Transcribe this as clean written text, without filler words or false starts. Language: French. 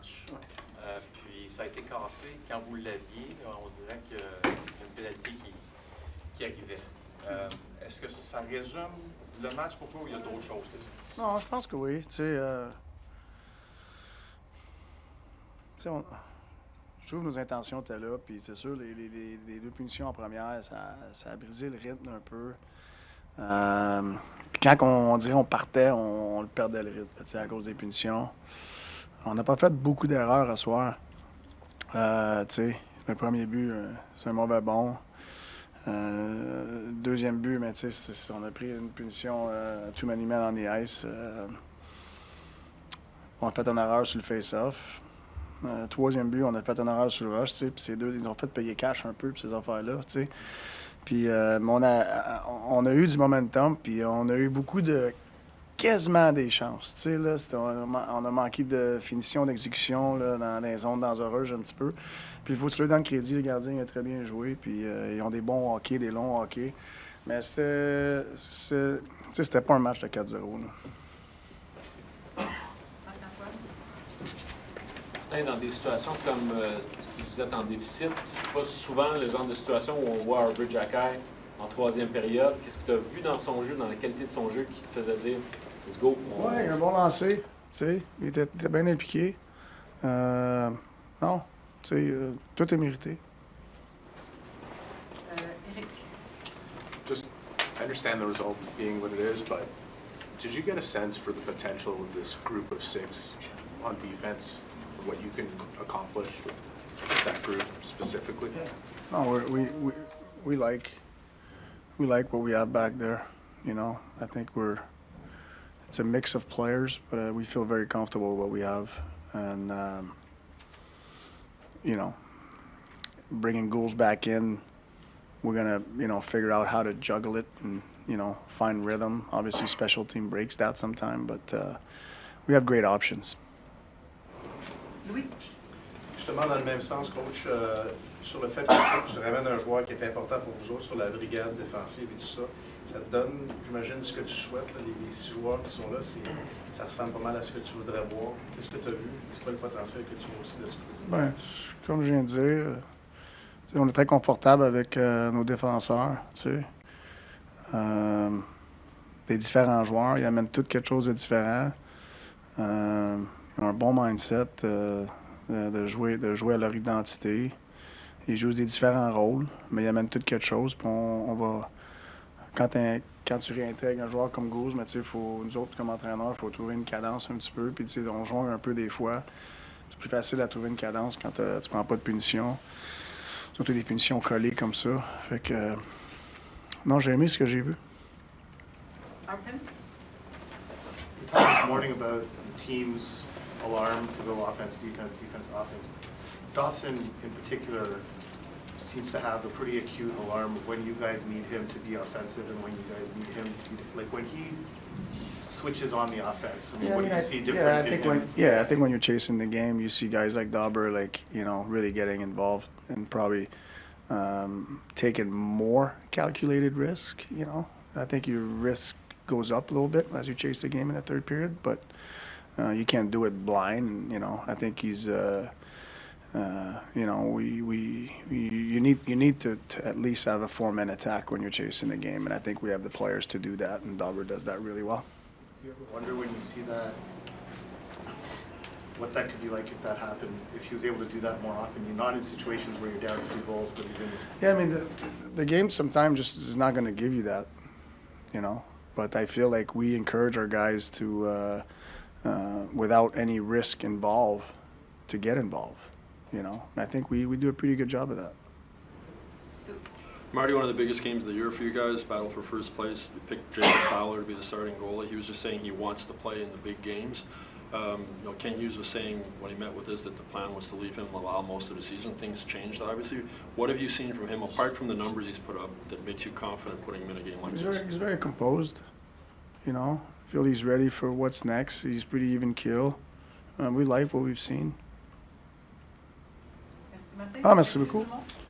match. Puis ça a été cassé. Quand vous l'aviez, on dirait qu'il y a une pénalité qui arrivait. Est-ce que ça résume le match pour toi ou il y a d'autres choses que ça? Non, je pense que oui. Tu sais, je trouve que nos intentions étaient là. Puis c'est sûr, les deux punitions en première, ça a brisé le rythme un peu. Puis quand on dirait on partait, on le perdait le rythme, tu sais, à cause des punitions. On n'a pas fait beaucoup d'erreurs à soir. Tu sais, le premier but, c'est un mauvais bon. Deuxième but, mais tu sais, on a pris une punition too many men on the ice. On a fait une erreur sur le face-off. Troisième but, on a fait une erreur sur le rush, tu sais, puis ces deux, ils ont fait payer cash un peu, puis ces affaires-là, tu sais. Puis on a eu du momentum, puis on a eu beaucoup de quasiment des chances. Tu sais, là, on a manqué de finition, d'exécution là, dans les zones dangereuses un petit peu. Puis il faut se le donner le crédit, le gardien a très bien joué, puis ils ont des bons hockey, des longs hockey. Mais c'était pas un match de 4-0. Là. Dans des situations comme vous êtes en déficit, c'est pas souvent le genre de situation où on voit Arbor Xhekaj en troisième période. Qu'est-ce que tu as vu dans son jeu, dans la qualité de son jeu, qui te faisait dire « let's go ». Oui, il a un bon lancer. Tu sais, il était bien impliqué. Non, tu sais, tout est mérité. Eric. Just, I understand the result being what it is, but did you get a sense for the potential of this group of six on defense? What you can accomplish with that group specifically? No, we like what we have back there. You know, I think it's a mix of players, but we feel very comfortable with what we have, and you know, bringing goals back in, we're gonna figure out how to juggle it and find rhythm. Obviously, special team breaks that sometime, but we have great options. Louis. Justement, dans le même sens, coach, sur le fait que tu ramènes un joueur qui est important pour vous autres sur la brigade défensive et tout ça, ça te donne, j'imagine, ce que tu souhaites, là, les 6 joueurs qui sont là, ça ressemble pas mal à ce que tu voudrais voir. Qu'est-ce que tu as vu? C'est quoi le potentiel que tu vois aussi de ce groupe? Ben, comme je viens de dire, on est très confortable avec nos défenseurs, tu sais. Des différents joueurs, ils amènent tous quelque chose de différent. Ils ont un bon mindset de jouer à leur identité. Ils jouent des différents rôles, mais ils amènent tout quelque chose. Puis on va. Quand tu réintègres un joueur comme Goose, mais nous autres, comme entraîneurs, il faut trouver une cadence un petit peu. Puis on joue un peu des fois. C'est plus facile à trouver une cadence quand tu prends pas de punition. Surtout des punitions collées comme ça. Fait que. Non, j'ai aimé ce que j'ai vu. Arpen. You talked this morning about teams' alarm to go offense, defense, offense. Dobson, in particular, seems to have a pretty acute alarm when you guys need him to be offensive and when you guys need him to be like when he switches on the offense. I mean, what do you see different in him? I think when you're chasing the game, you see guys like Dauber, really getting involved and probably taking more calculated risk. I think your risk goes up a little bit as you chase the game in the third period, but you can't do it blind. I think he's. You need to at least have a 4-man attack when you're chasing the game, and I think we have the players to do that, and Dauber does that really well. Do you ever wonder when you see that, what that could be like if that happened, if he was able to do that more often? You're not in situations where you're down 3 goals, but even... Yeah, I mean, the game sometimes just is not going to give you that, But I feel like we encourage our guys to, without any risk involved, to get involved, And I think we do a pretty good job of that. Marty, one of the biggest games of the year for you guys, battle for first place. You picked Jacob Fowler to be the starting goalie. He was just saying he wants to play in the big games. Ken Hughes was saying when he met with us that the plan was to leave him allow most of the season. Things changed, obviously. What have you seen from him, apart from the numbers he's put up, that makes you confident putting him in a game like this? He's very composed, I feel he's ready for what's next. He's pretty even keel. We like what we've seen. Merci Martin. Merci beaucoup.